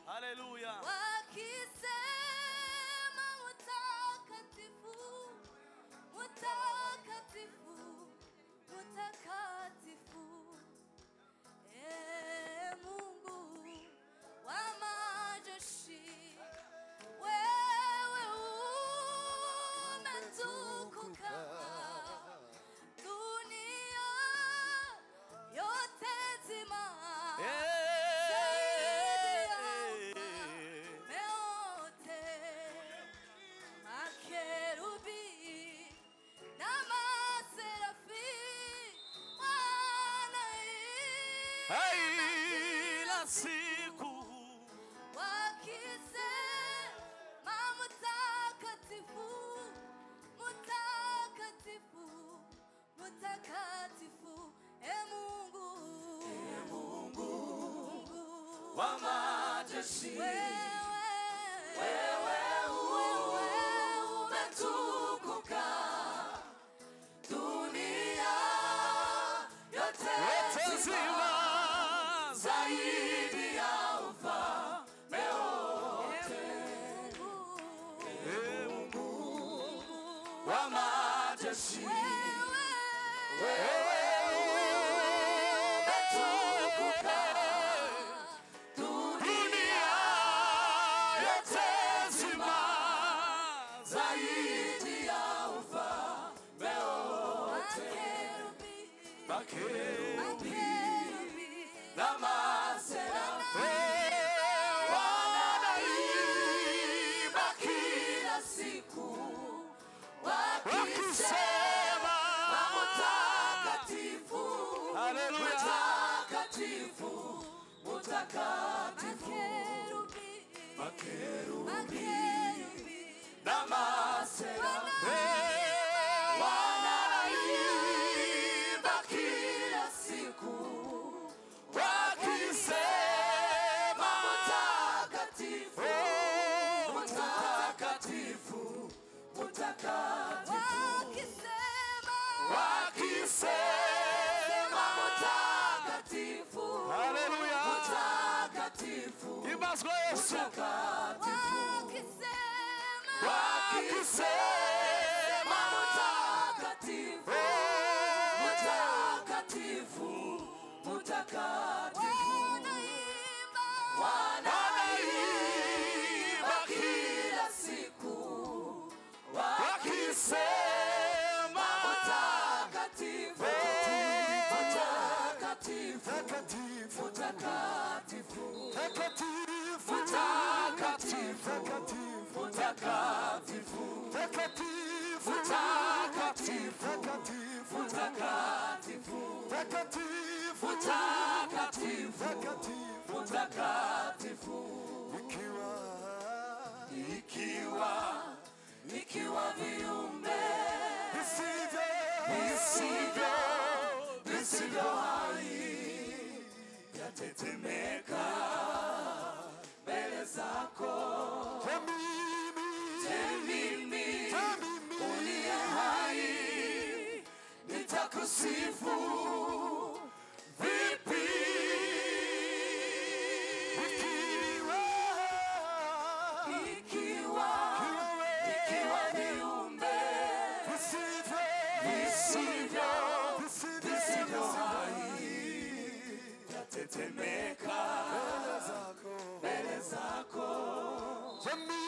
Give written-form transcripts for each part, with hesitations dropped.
Hallelujah. Wakisema mutakatifu, mutakatifu, mutakatifu. Mungu wa majeshi, wewe umetukuka. Dunia yote nzima wa majeshi, wewe umetukuka. Dunia yote nzima zaidi ya ufalme wote. Mungu wa majeshi, wewe umetukuka. Mutakatifu, Takatifu, Mtakatifu, takatifu, mtakatifu, ikiwa viumbe visivyo hai vyatetemeka mbele zako. Mimi uliye hai nitakusifu vipi? Ikiwa viumbe visivyo hai vyatetemeka mbele zako. Mimi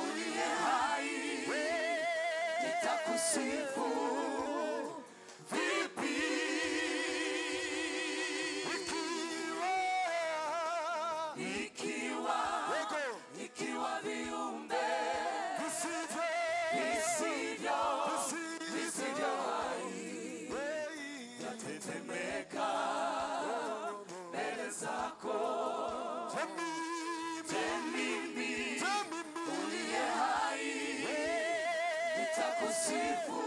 uliye hai nitakusifu vipi? Ikiwa viumbe visivyo hai vyatetemeka mbele zako. Mimi uliye hai nitakusifu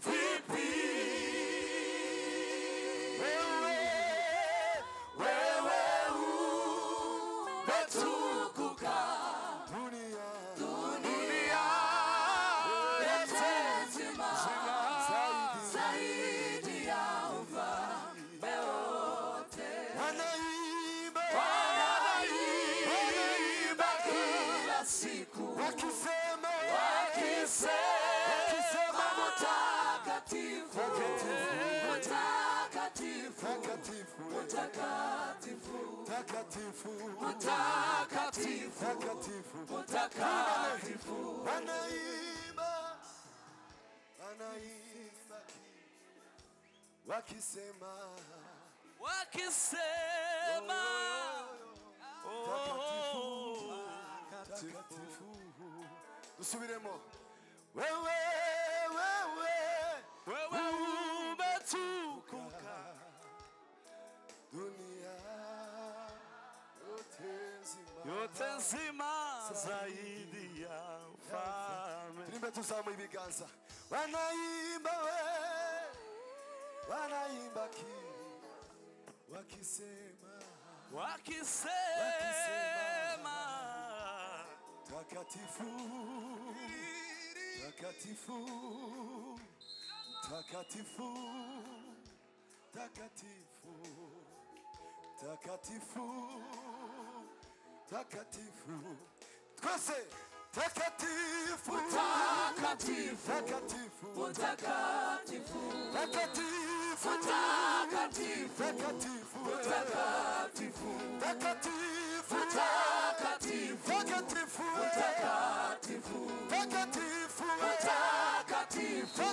vipi? Wewe umetukuka dunia yote nzima zaidi ya ufalme wote. Wanaimba kila siku wakisema mtakatifu, mtakatifu, mtakatifu, mtakatifu, mtakatifu, mtakatifu. wanaimba wakisema takatifu. Dusubiremo. Wewe umetukuka dunia yote nzima Zaidi ya ufalme. Tulimbe tuzamu ibiganza. Wanaimba wakisema takatifu, takatifu, takatifu, takatifu, takatifu, takatifu. Twese takatifu, Mtakatifu, takatifu, mtakatifu, takatifu, mtakatifu, takatifu, mtakatifu, takatifu, mtakatifu, takatifu, mtakatifu, takatifu, mtakatifu, takatifu, mtakatifu,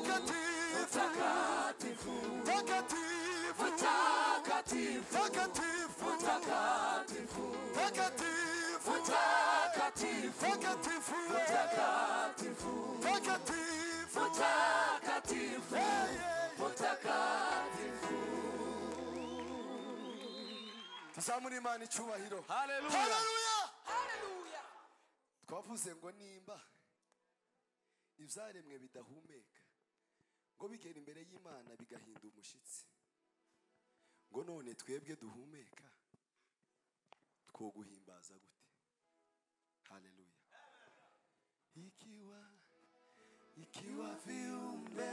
takatifu, mtakatifu, takatifu, mtakatifu, takatifu, mtakatifu, takatifu, mtakatifu, takatifu, mtakatifu, mtakatifu. Tuzamure Imana icyubahiro. Haleluya. Haleluya. Twavuze ngo nimba ivyaremwe bidahumeka ngo bigera imbere y'Imana bigahinda umushitsi, ngo none twebwe duhumeka twoguhimbaza gute? Haleluya. Ikiwa viumbe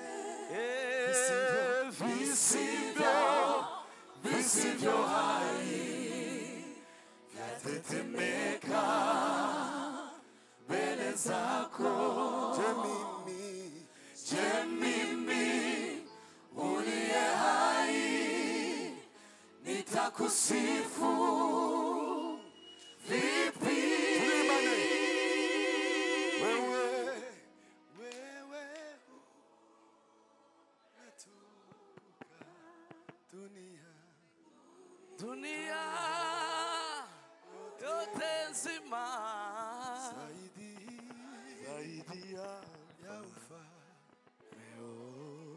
visivyo hai vyatetemeka mbele zako. Je, mimi uliye hai nitakusifu vipi? Dunia yote nzima zaidi ya ufalme wote.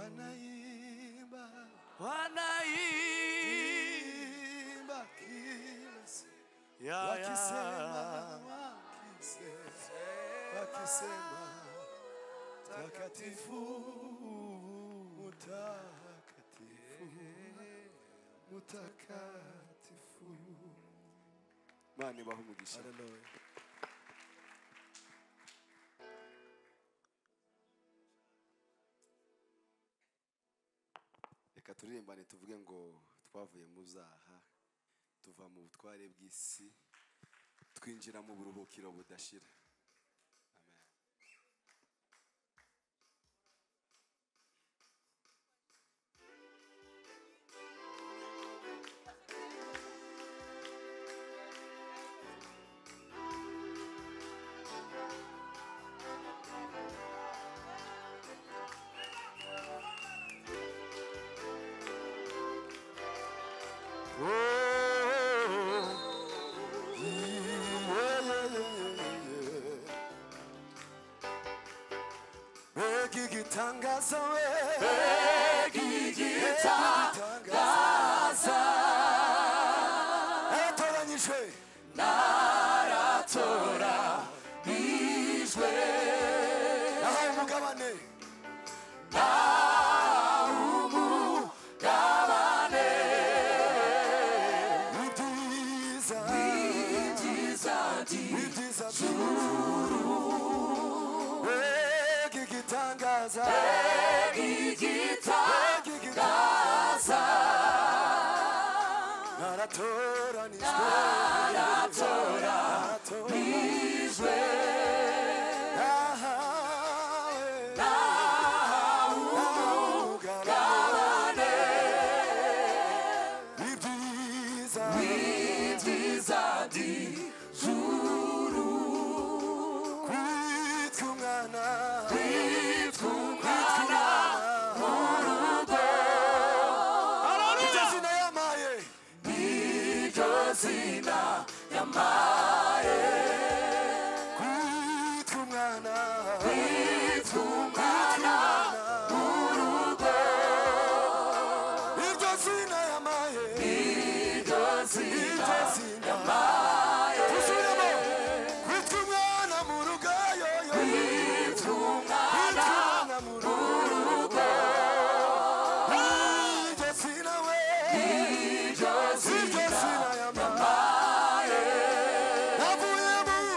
wanaimba wanaimba kila siku ya wakisema takatifu mutakatifu. Mana ibahe umugisha. Reka turirimbane tuvuge ngo twavuye mu byaha tuva mu butware bw'isi twinjira mu buruhukiro budashira. Gitangaza we Gitangaza Naratoranyijwe naratoranyijwe nahawe umugabane wibyiza Gitangaza naratoranyijwe umugabane w'ibyiza by'ijuru kwitwa umwana mu rugo iryo zina yamaye niryo zina yamaye kwitwa umwana mu rugo iryo zina yamaye niryo zina yamaye tusubiremo kwitwa umwana mu rugo yoyo kwitwa umwana mu rugo iryo zina we niryo iryo zina zina yamaye yamaye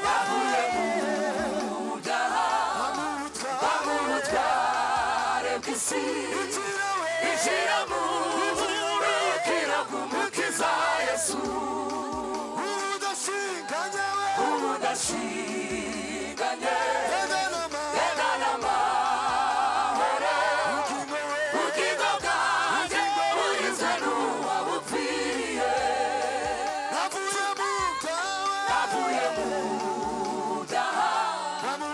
navuye mu byaha mu butware bw'isi injira mu buruhukiro bw'umukiza Yesu udashinganye udashinganye Edanama n'amahoro ubugingo bwanjye burinzwe n'uwabupfiriye navuye mu byawe navuye mu byaha mu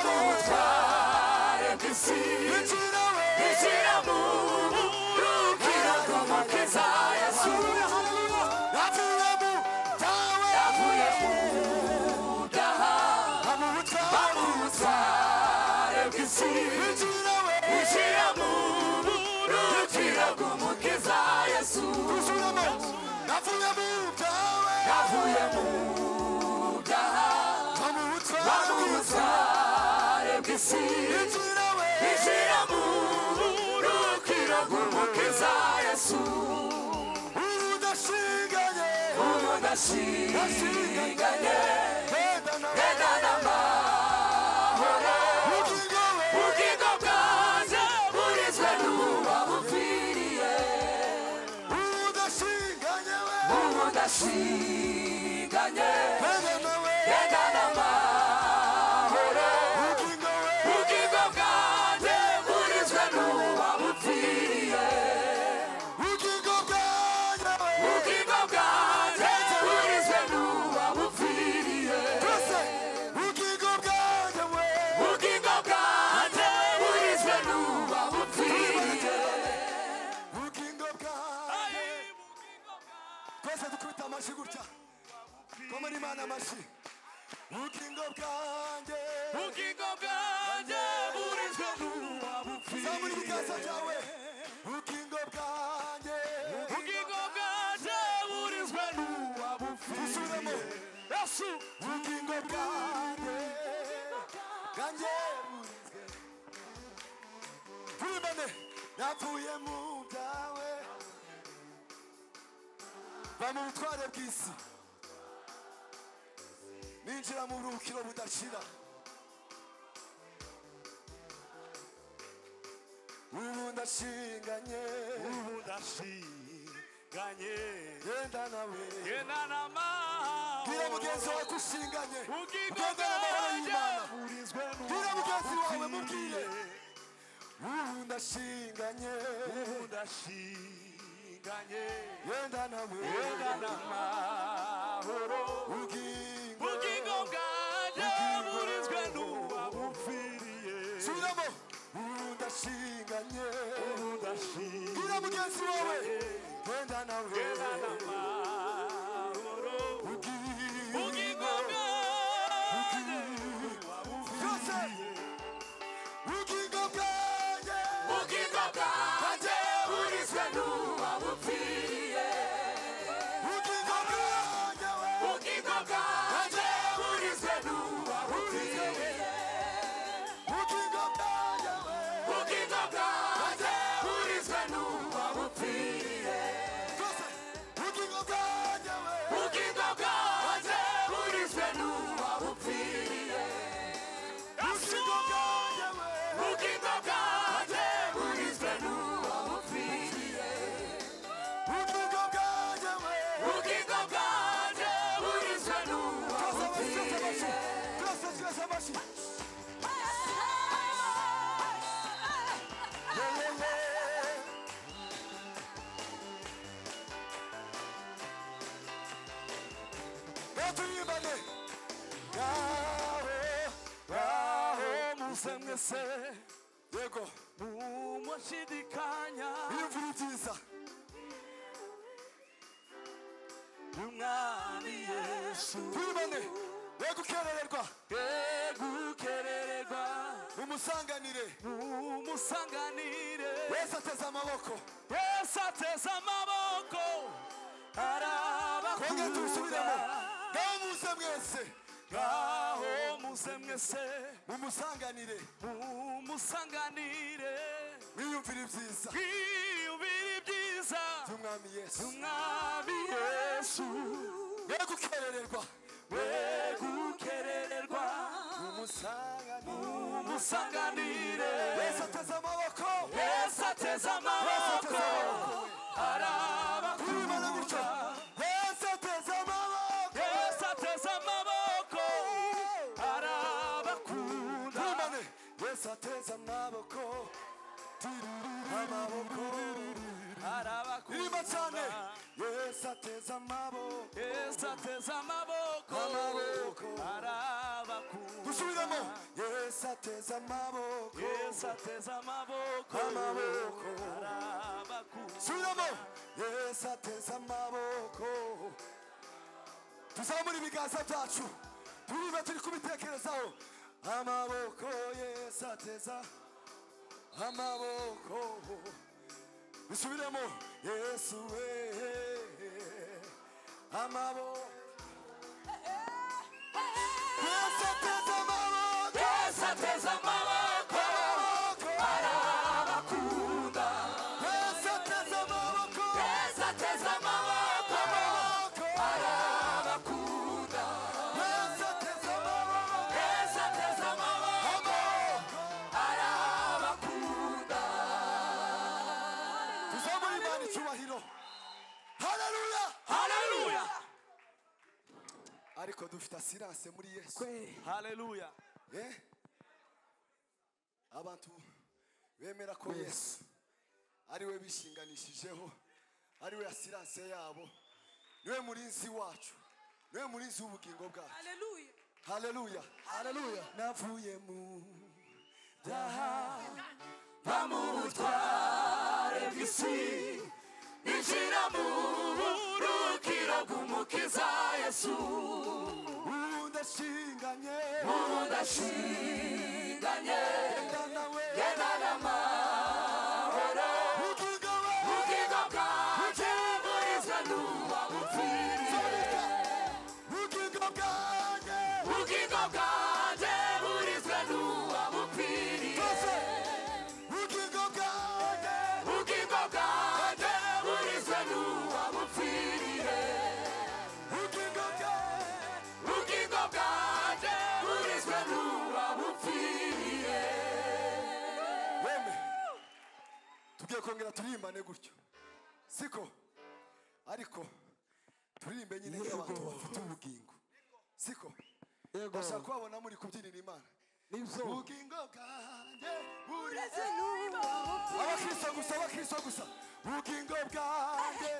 mu butware bw'isi injira we injira mu buruhukiro bw'umukiza Yesu navuye mu byawe navuye mu byaha mu mu butware bw'isi injira we injira mu buruhukiro bw'umukiza Yesu tusubiremo navuye mu byawe navuye mu byaha mu mu butware butware bw'isi injira we injira mu buruhukiro bw'umukiza Yesu udashinganye udashinganye Edanama n'amahoro ubugingo we ubugingo bwanjye burinzwe n'uwabupfiriye udashinganye we udashinganye Edanama we n'amahoro ubugingo we ubugingo bwanjye burinzwe n'uwabupfiriye ubugingo bwanjye we ubugingo bwanjye burinzwe n'uwabupfiriye twese ubugingo bwanjye we ubugingo bwanjye burinzwe n'uwabupfiriye ubugingo bwanjye twese dukubita amashyi gutya komera Imana amashyi ubugingo bwanjye ubugingo bwanjye burinzwe n'uwabupfiriye biganza byawe ubugingo bwanjye ubugingo bwanjye burizwe n'uwabupfiriye yesu ubugingo bwanjye bwanjye burizwe turimane napfuye mu byawe va mu butware bw'isi ninjira mu buruhukiro budashira ubu ndashinganye yenda nawe bwira mugenzi wawe ko ushinganye ugendana amahoro y'Imana bwira mugenzi wawe mubwire ubu ndashinganye yenda nawe ubugingo bwanjye burizwe n'uwabupfiriye subiramo ubu ndashinganye bwira mugenzi wawe yenda nawe ubugingo bwanjye byose ubugingo bwanjye burizwe n'uwabupfiriye ubugingo bwanjye ubugingo bwanjye burizwe n'uwabupfiriye ubugingo bwanjye ubugingo bwanjye burizwe n'uwabupfiriye byose ubugingo bwanjye ubugingo bwanjye burizwe n'uwabupfiriye ubugingo bwanjye ubugingo bwanjye burizwe n'uwabupfiriye ubugingo bwanjye ubugingo bwanjye burizwe n'uwabupfiriye twese amashyi Gatuyibane ngaho muze mwese yego umushidikanya biyumvira ibyiza umwami yesu tuyibane we gukerererwa gukerererwa umusanganire umusanganire wese ateze amaboko yesu ateze amaboko twongere tubisubiremo arabakunda ngaho muze mwese ngaho muze mwese umusanganire umusanganire mwiyumvira ibyiza mwiyumvire ibyiza by'umwami yesu umwami yesu we gukerererwa we gukerererwa umusanganire wese ateze amaboko yesu ateze amaboko tuyibane gutyo arabakunda wese ateze amaboko yesu ateze amaboko arabakunda tuyibane wese ateze amaboko amaboko irima cyane yesu ateze amaboko yesu ateze amaboko amaboko arabakunda dusubiremo yesu ateze amaboko yesu ateze amaboko amaboko arabakunda subiramo yesu ateze amaboko tuzamura ibiganza byacu turibe turi kubitekerezaho amaboko yesu ateza amaboko bisubiremo yesu we amaboko yesu ateze amaboko yesu ateze amaboko arabakunda yesu ateze amaboko yesu ateze amaboko arabakunda yesu ateze amaboko yesu ateze amaboko arabakunda tuzamura Imana icyubahiro haleluya haleluya ariko dufite assurance muri Yesu haleluya abantu bemera ko Yesu ari we bishinganishijeho ari we assurance yabo niwe murinzi wacu niwe murinzi w'ubugingo bwacu Hallelujah. haleluya haleluya navuye mu byaha bamutware bw'isi ninjira mu burukiro bw'umukiza yesu ndashinganye ndashinganye nawe yena n'amahoro tugiye kongera turirimbane gutyo siko ariko turirimbe nyine nk'abantu bafite ubugingo siko ndashaka kubabona muri kubyinira Imana ubugingo bwanjye bureze abakristo gusa ubugingo bwanjye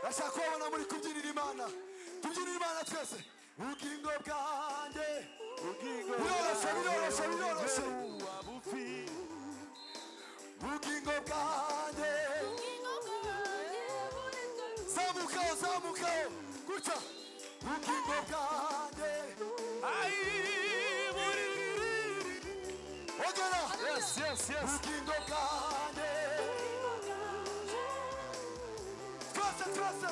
ndashaka kubabona muri kubyinira Imana tubyinira Imana twese ubugingo bwanjye biroroshe ubugingo bwanjye zamuka gutya ubugingo bwanjye ogera ubugingo bwanjye twese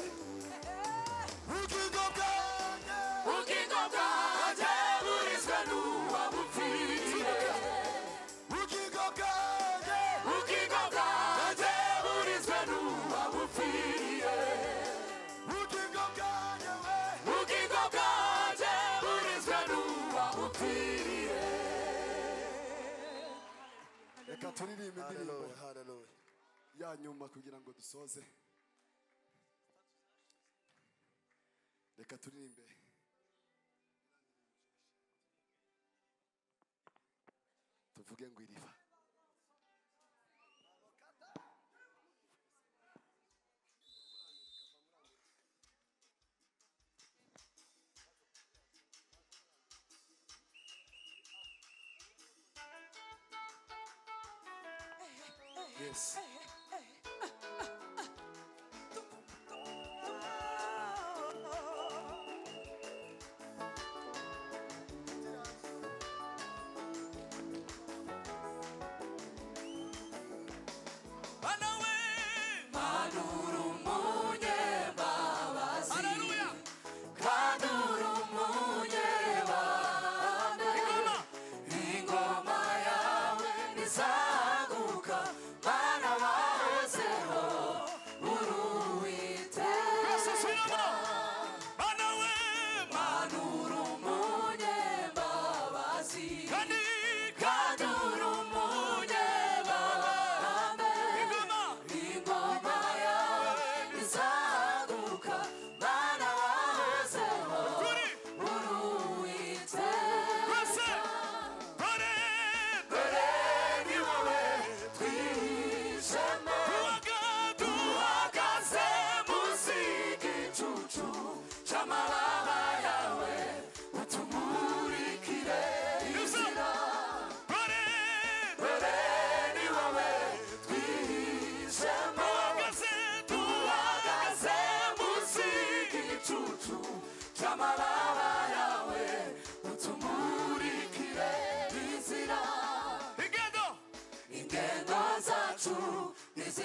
ubugingo bwanjye burizwe n'uwabupfiriye ubugingo bwanjye burizwe n'uwabupfiriye ubugingo bwanjye burizwe n'uwabupfiriye reka turirimbe indirimbo ya nyuma kugira ngo dusoze reka turirimbe tuvuge ngo iriba yes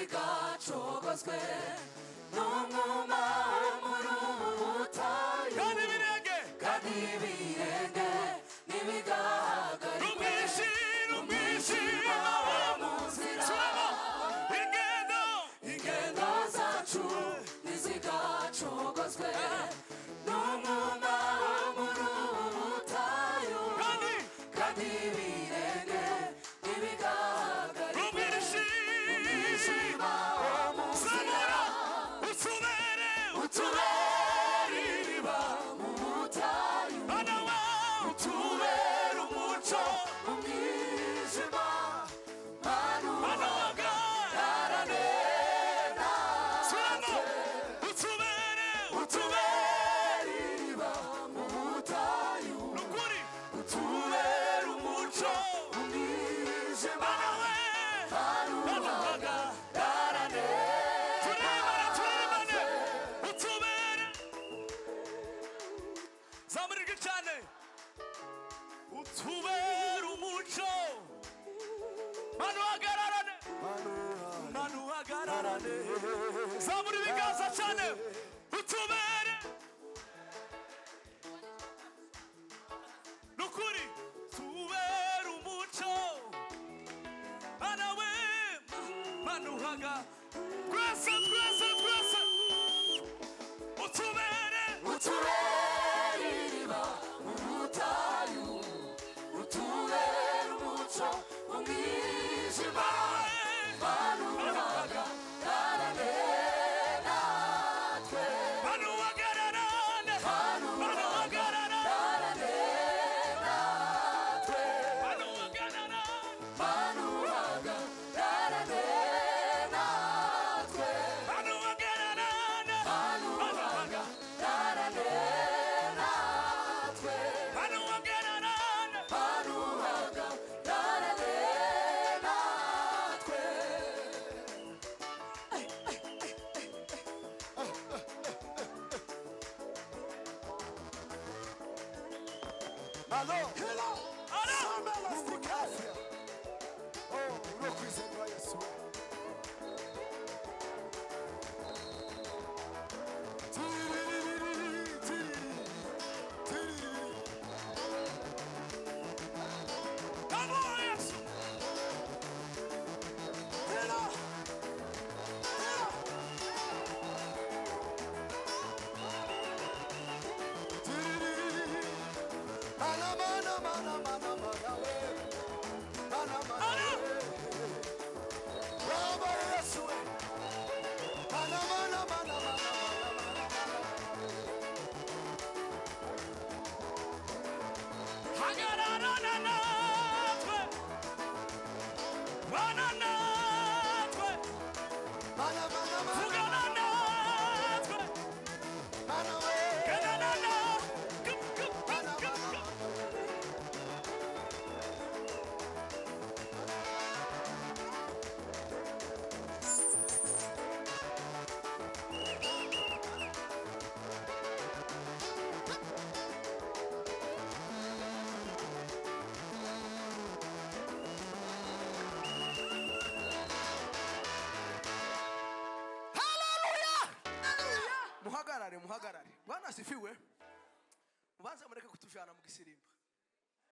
zigacogozwe n'umwuma wo muri ubu butayu kandi ibirenge ntibigahagarikwe n'umwijima wo mu nzira ingendo zacu ntizigacogozwe n'umwuma wo muri ubu butayu kandi ibirenge ntibigahagarikwe n'umwijima wo mu nzira utubere iriba mu butayu utubere umuco mu mwijima manuhagararane natwe utubere iriba mu butayu utubere umuco mu mwijima manuhagararane zamurirwe cyane utubere umuco manuhagararane manuhagararane zamura ibiganza cyane utubere nukuri tubere umuco anawe manuhaga twese utubere iriba mu butayu utubere umuco mu mwijima Allo. Allo. Mungu ni afya. Oh, unakwizera Yesu. Come on, yes. muhagarare bwana asifiwe mubanza mureke kutujana mu gisirimba